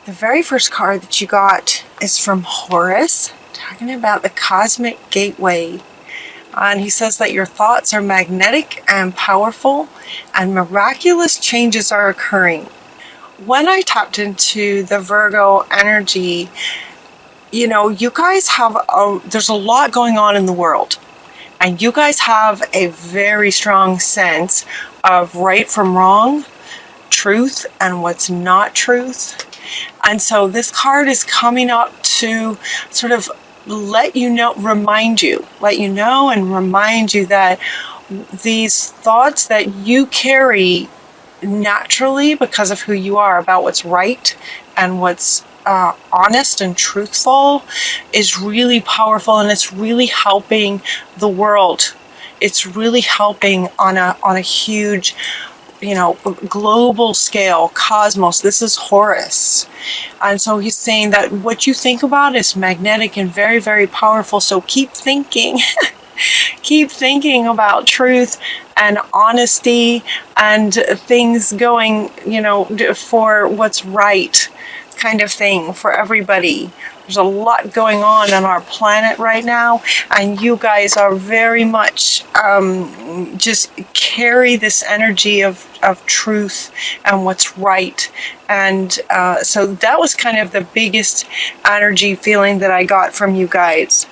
The very first card that you got is from Horus, talking about the cosmic gateway. And he says that your thoughts are magnetic and powerful, and miraculous changes are occurring. When I tapped into the Virgo energy, you guys have there's a lot going on in the world. And you guys have a very strong sense of right from wrong, truth and what's not truth. And so this card is coming up to sort of let you know and remind you that these thoughts that you carry naturally because of who you are about what's right and what's honest and truthful is really powerful, and it's really helping the world. It's really helping on a huge, global scale, cosmos. This is Horus. And so he's saying that what you think about is magnetic and very, very powerful. So keep thinking, keep thinking about truth and honesty and things going, for what's right, kind of thing for everybody. There's a lot going on our planet right now, and you guys are very much just carry this energy of truth and what's right. And so that was kind of the biggest energy feeling that I got from you guys.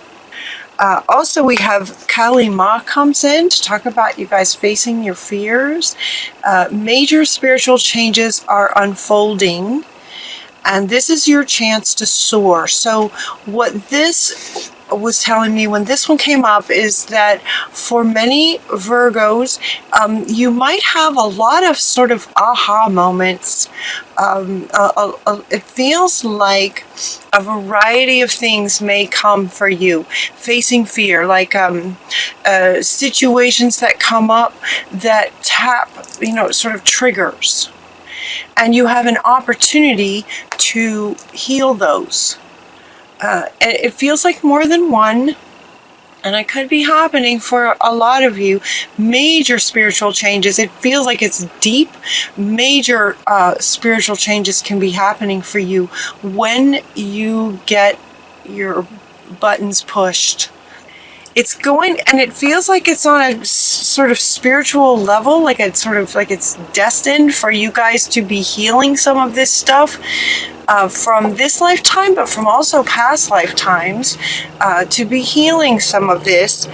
Also, we have Kali Ma comes in to talk about you guys facing your fears. Major spiritual changes are unfolding, and this is your chance to soar. So what this was telling me when this one came up is that for many Virgos, you might have a lot of sort of aha moments. It feels like a variety of things may come for you. Facing fear, like situations that come up that tap, sort of triggers. And you have an opportunity to heal those. It feels like more than one, and it could be happening for a lot of you. Major spiritual changes. It feels like it's deep. Major spiritual changes can be happening for you when you get your buttons pushed. It's going, and it feels like it's on a sort of spiritual level, like it's destined for you guys to be healing some of this stuff from this lifetime, but from also past lifetimes, to be healing some of this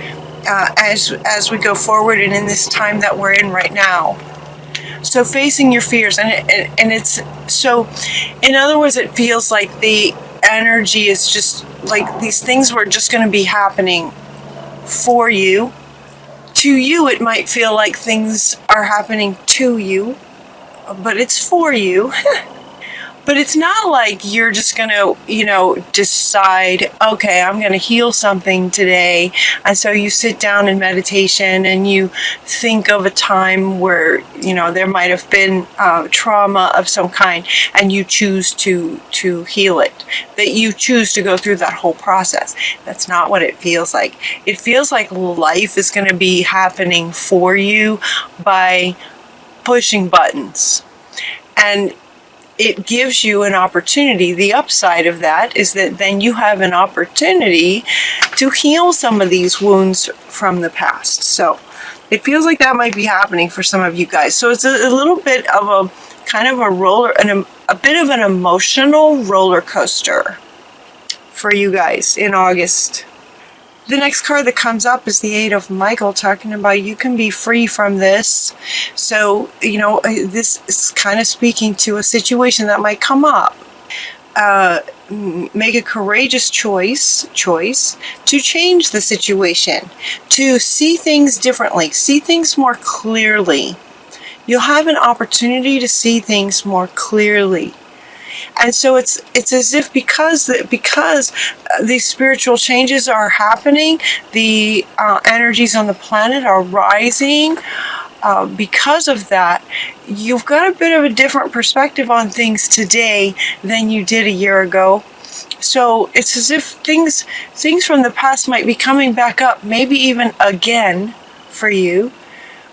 as we go forward and in this time that we're in right now. So facing your fears, and it's so, in other words, it feels like the energy is just like these things were just going to be happening for you. To you, it might feel like things are happening to you, but it's for you. But it's not like you're just going to, decide, okay, I'm going to heal something today. And so you sit down in meditation and you think of a time where, there might have been trauma of some kind, and you choose to heal it. That you choose to go through that whole process. That's not what it feels like. It feels like life is going to be happening for you by pushing buttons. And it gives you an opportunity. The upside of that is that then you have an opportunity to heal some of these wounds from the past. So it feels like that might be happening for some of you guys. So it's a little bit of a kind of a bit of an emotional roller coaster for you guys in August. The next card that comes up is the Eight of Michael, talking about you can be free from this. So, this is kind of speaking to a situation that might come up. Make a courageous choice to change the situation, to see things differently, see things more clearly. You'll have an opportunity to see things more clearly. And so it's as if because these spiritual changes are happening, the energies on the planet are rising. Because of that, you've got a bit of a different perspective on things today than you did a year ago. So it's as if things from the past might be coming back up, maybe even again for you.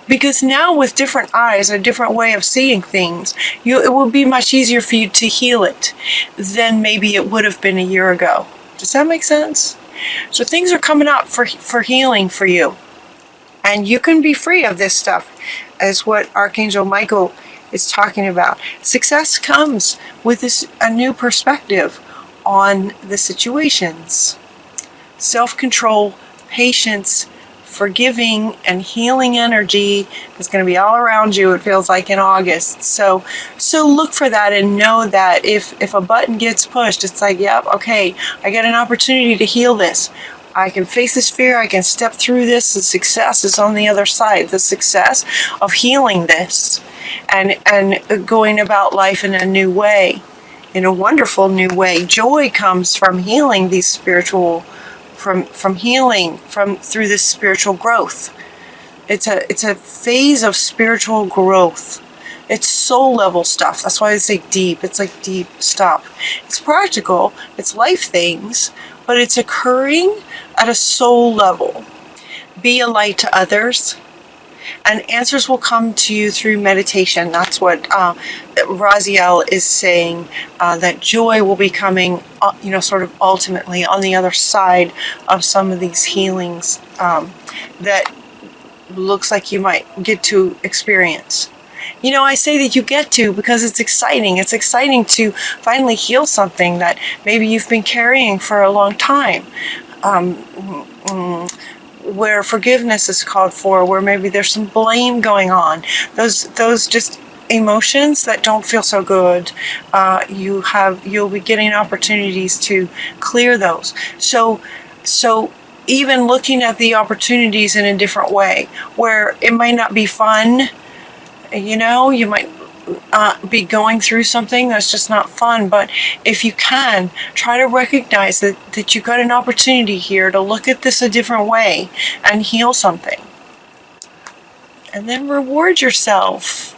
Because now with different eyes, a different way of seeing things, it will be much easier for you to heal it than maybe it would have been a year ago. Does that make sense? So things are coming up for healing for you. And you can be free of this stuff, as what Archangel Michael is talking about. Success comes with a new perspective on the situations. Self-control, patience, forgiving, and healing energy is going to be all around you, it feels like, in August. So look for that and know that if a button gets pushed, it's like, yep, okay, I get an opportunity to heal this. I can face this fear, I can step through this. The success is on the other side. The success of healing this and going about life in a new way, in a wonderful new way. Joy comes from healing these spiritual, from healing through this spiritual growth. It's a phase of spiritual growth. It's soul level stuff. That's why I say deep. It's like deep stuff. It's practical. It's life things, but it's occurring at a soul level. Be a light to others, and answers will come to you through meditation. That's what Raziel is saying, that joy will be coming, sort of ultimately on the other side of some of these healings that looks like you might get to experience. I say that you get to because it's exciting. It's exciting to finally heal something that maybe you've been carrying for a long time. Where forgiveness is called for, where maybe there's some blame going on. Those just emotions that don't feel so good. You'll be getting opportunities to clear those. So even looking at the opportunities in a different way, where it might not be fun. You might be going through something that's just not fun, but if you can, try to recognize that you got an opportunity here to look at this a different way and heal something. And then reward yourself.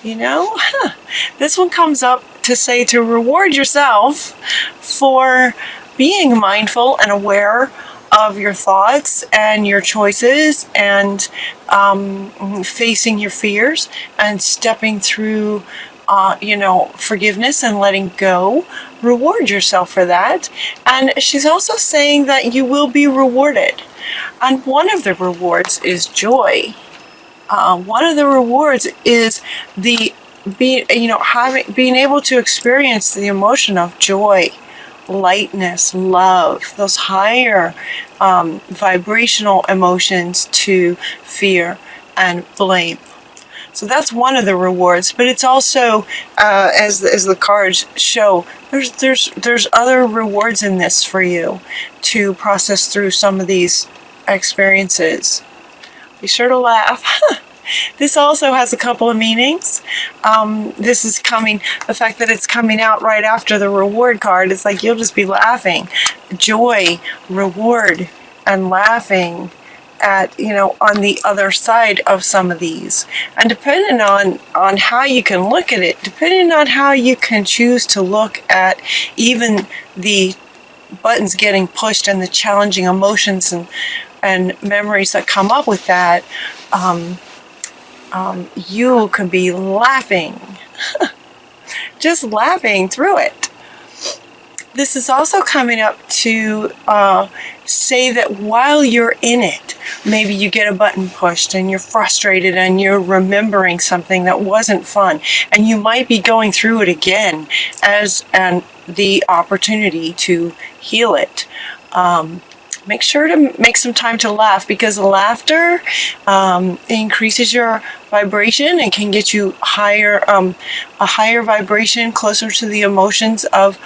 This one comes up to say to reward yourself for being mindful and aware of your thoughts and your choices, and facing your fears and stepping through forgiveness and letting go. Reward yourself for that. And she's also saying that you will be rewarded, and one of the rewards is joy. One of the rewards is being able to experience the emotion of joy, lightness, love, those higher vibrational emotions to fear and blame. So that's one of the rewards, but it's also, as the cards show, there's other rewards in this for you to process through some of these experiences. Be sure to laugh. This also has a couple of meanings. This is the fact that it's coming out right after the reward card, it's like you'll just be laughing. Joy, reward, and laughing at, on the other side of some of these. And depending on how you can look at it, depending on how you can choose to look at even the buttons getting pushed and the challenging emotions and memories that come up with that, you could be laughing, just laughing through it. This is also coming up to say that while you're in it, maybe you get a button pushed and you're frustrated and you're remembering something that wasn't fun, and you might be going through it again as the opportunity to heal it. Make sure to make some time to laugh, because laughter increases your vibration and can get you higher, a higher vibration, closer to the emotions of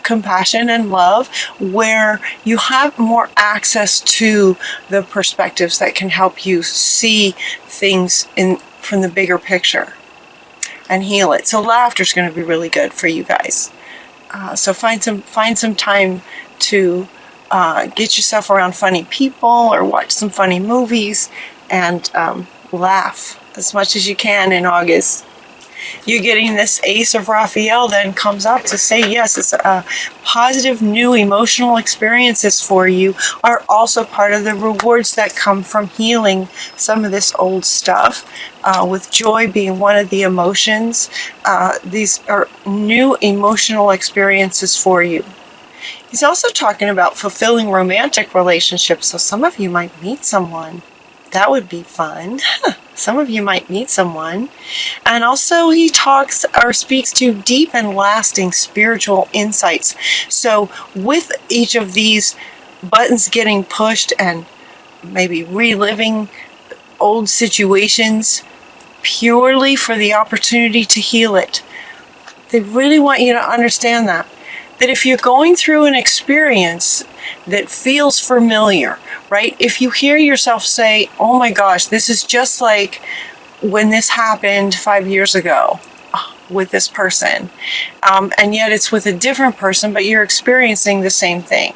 compassion and love, where you have more access to the perspectives that can help you see things from the bigger picture and heal it. So laughter is going to be really good for you guys. So find some time to get yourself around funny people or watch some funny movies and laugh as much as you can in August. You getting this Ace of Raphael then comes up to say, yes, it's a positive new emotional experiences for you are also part of the rewards that come from healing some of this old stuff, with joy being one of the emotions. These are new emotional experiences for you. He's also talking about fulfilling romantic relationships, so some of you might meet someone. That would be fun. Some of you might meet someone. And also he talks or speaks to deep and lasting spiritual insights. So with each of these buttons getting pushed and maybe reliving old situations purely for the opportunity to heal it, they really want you to understand that if you're going through an experience that feels familiar, right? If you hear yourself say, oh my gosh, this is just like when this happened 5 years ago with this person, and yet it's with a different person, but you're experiencing the same thing.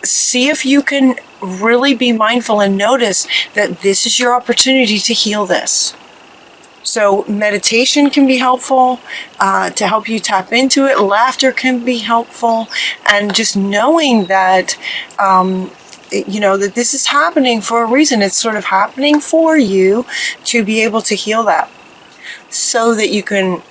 See if you can really be mindful and notice that this is your opportunity to heal this. So meditation can be helpful to help you tap into it. Laughter can be helpful. And just knowing that, that this is happening for a reason. It's sort of happening for you to be able to heal that so that you can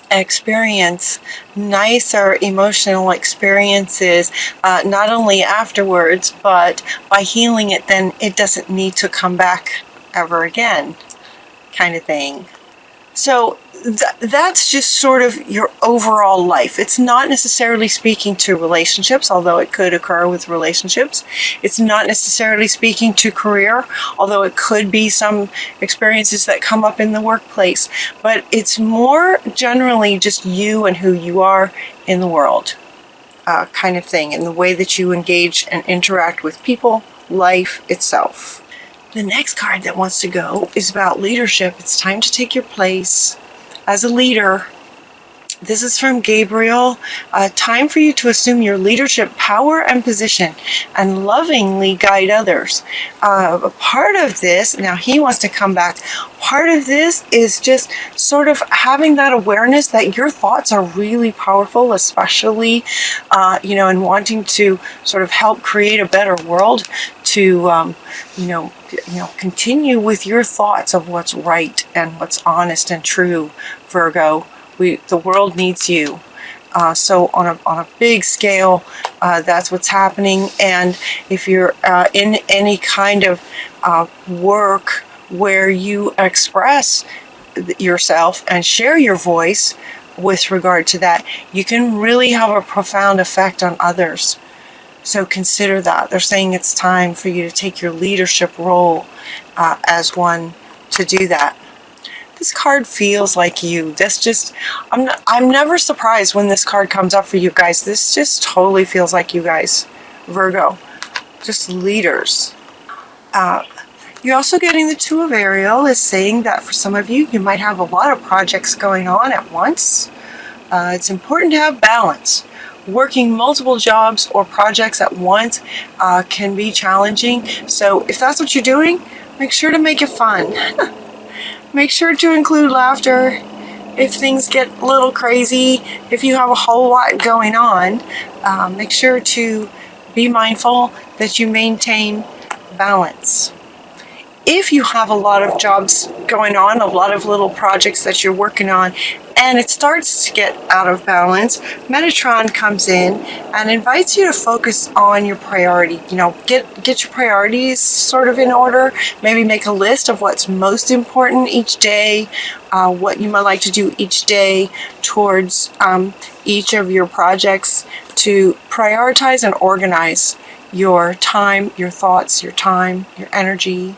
experience nicer emotional experiences, not only afterwards, but by healing it, then it doesn't need to come back ever again. Kind of thing. So that's just sort of your overall life. It's not necessarily speaking to relationships, although it could occur with relationships. It's not necessarily speaking to career, although it could be some experiences that come up in the workplace. But it's more generally just you and who you are in the world, kind of thing, and the way that you engage and interact with people, life itself. The next card that wants to go is about leadership. It's time to take your place as a leader. This is from Gabriel. Time for you to assume your leadership power and position and lovingly guide others. A part of this, now he wants to come back, part of this is just sort of having that awareness that your thoughts are really powerful, especially, in wanting to sort of help create a better world, to, continue with your thoughts of what's right and what's honest and true, Virgo. The world needs you. So on a big scale, that's what's happening. And if you're in any kind of work where you express yourself and share your voice with regard to that, you can really have a profound effect on others. So consider that. They're saying it's time for you to take your leadership role as one to do that. This card feels like you. I'm never surprised when this card comes up for you guys. This just totally feels like you guys, Virgo. Just leaders. You're also getting the Two of Ariel is saying that for some of you, you might have a lot of projects going on at once. It's important to have balance. Working multiple jobs or projects at once can be challenging. So if that's what you're doing, make sure to make it fun. Make sure to include laughter if things get a little crazy. If you have a whole lot going on, make sure to be mindful that you maintain balance. If you have a lot of jobs going on, a lot of little projects that you're working on, and it starts to get out of balance, Metatron comes in and invites you to focus on your priority. Get your priorities sort of in order. Maybe make a list of what's most important each day, what you might like to do each day towards each of your projects, to prioritize and organize your time, your thoughts, your time, your energy.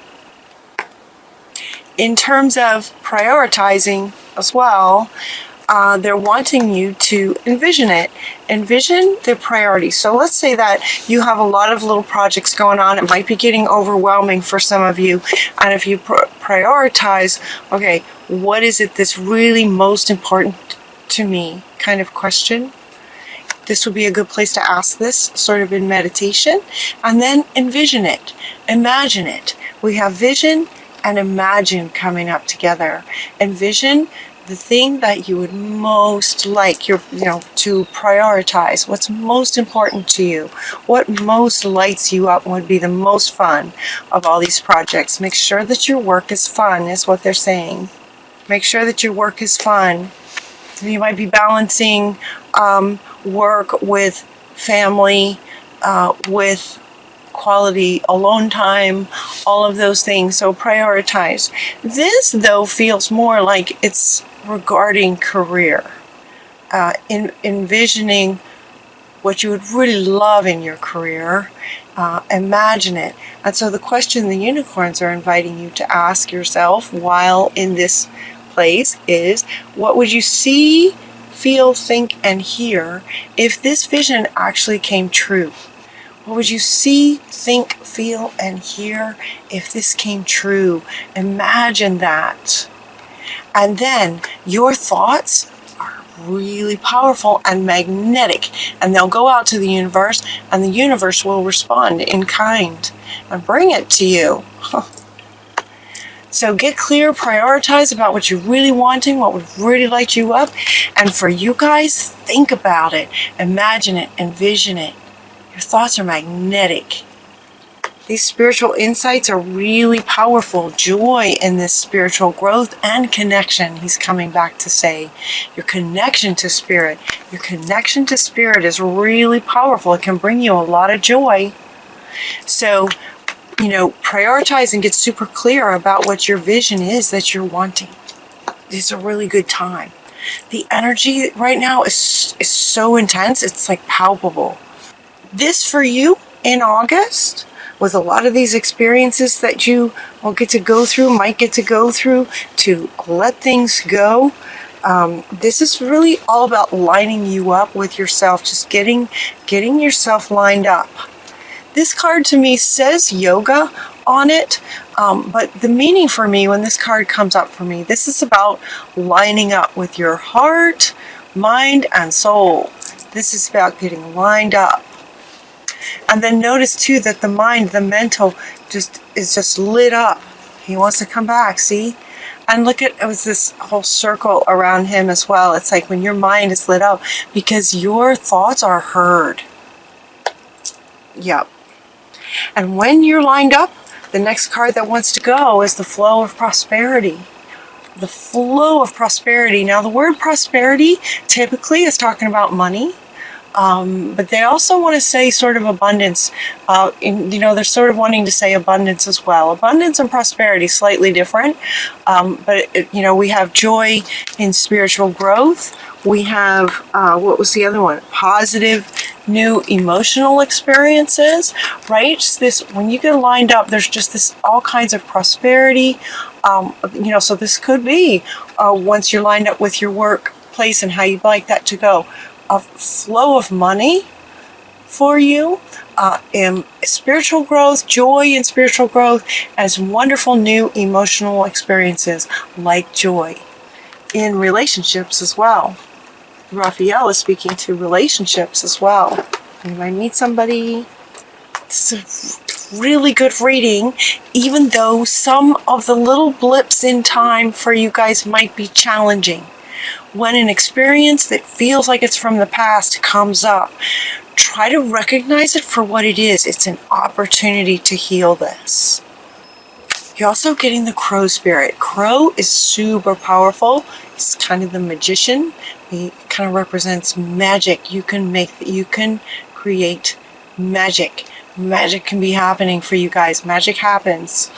In terms of prioritizing as well, they're wanting you to envision it. Envision the priorities. So let's say that you have a lot of little projects going on. It might be getting overwhelming for some of you. And if you prioritize, okay, what is it that's really most important to me? Kind of question. This would be a good place to ask this sort of in meditation. And then envision it. Imagine it. We have vision, and imagine coming up together. Envision the thing that you would most like to prioritize. What's most important to you? What most lights you up and would be the most fun of all these projects? Make sure that your work is fun, is what they're saying. Make sure that your work is fun. You might be balancing work with family, with quality alone time, all of those things. So prioritize. This, though, feels more like it's regarding career, envisioning what you would really love in your career. Imagine it. And so the question the unicorns are inviting you to ask yourself while in this place is, what would you see, feel, think, and hear if this vision actually came true? What would you see, think, feel, and hear if this came true? Imagine that. And then your thoughts are really powerful and magnetic, and they'll go out to the universe, and the universe will respond in kind and bring it to you. So get clear, prioritize about what you're really wanting, what would really light you up. And for you guys, think about it, imagine it, envision it. Your thoughts are magnetic. These spiritual insights are really powerful. Joy in this spiritual growth and connection, he's coming back to say. Your connection to spirit. Your connection to spirit is really powerful. It can bring you a lot of joy. So, prioritize and get super clear about what your vision is that you're wanting. It's a really good time. The energy right now is so intense, it's like palpable. This for you in August, with a lot of these experiences that you will get to go through, might get to go through, to let things go. This is really all about lining you up with yourself, just getting yourself lined up. This card to me says yoga on it, but the meaning for me when this card comes up for me, this is about lining up with your heart, mind, and soul. This is about getting lined up. And then notice too that the mind, the mental, is just lit up. He wants to come back, see? And look at, it was this whole circle around him as well. It's like when your mind is lit up because your thoughts are heard. Yep. And when you're lined up, the next card that wants to go is the flow of prosperity. The flow of prosperity. Now, the word prosperity typically is talking about money. But they also want to say sort of abundance. They're sort of wanting to say abundance as well. Abundance and prosperity, slightly different. But we have joy in spiritual growth. We have, what was the other one? Positive new emotional experiences, right? This, when you get lined up, there's just this all kinds of prosperity. So this could be, once you're lined up with your workplace and how you'd like that to go, a flow of money for you, in spiritual growth, joy in spiritual growth, as wonderful new emotional experiences like joy in relationships as well. Raphael is speaking to relationships as well. You might meet somebody. It's a really good reading, even though some of the little blips in time for you guys might be challenging. When an experience that feels like it's from the past comes up, try to recognize it for what it is. It's an opportunity to heal this. You're also getting the crow spirit. Crow is super powerful. It's kind of the magician. He kind of represents magic. You can create magic. Magic can be happening for you guys. Magic happens.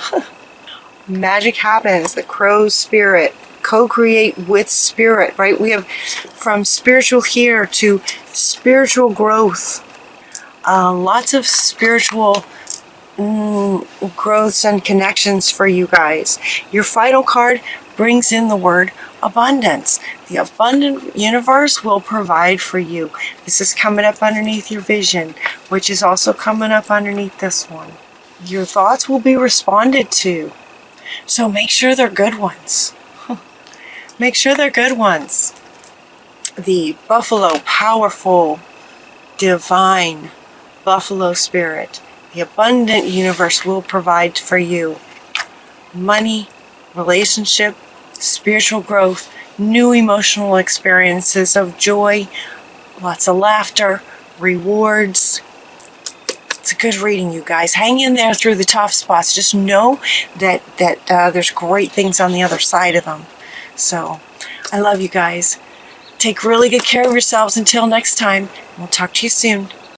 Magic happens. The crow spirit. Co-create with spirit, right? We have from spiritual here to spiritual growth. Lots of spiritual growths and connections for you guys. Your final card brings in the word abundance. The abundant universe will provide for you. This is coming up underneath your vision, which is also coming up underneath this one. Your thoughts will be responded to. So make sure they're good ones. Make sure they're good ones. The buffalo, powerful, divine buffalo spirit. The abundant universe will provide for you. money, relationship, spiritual growth, new emotional experiences of joy, lots of laughter, rewards. It's a good reading, you guys. Hang in there through the tough spots. Just know that there's great things on the other side of them. So, I love you guys. Take really good care of yourselves until next time. We'll talk to you soon.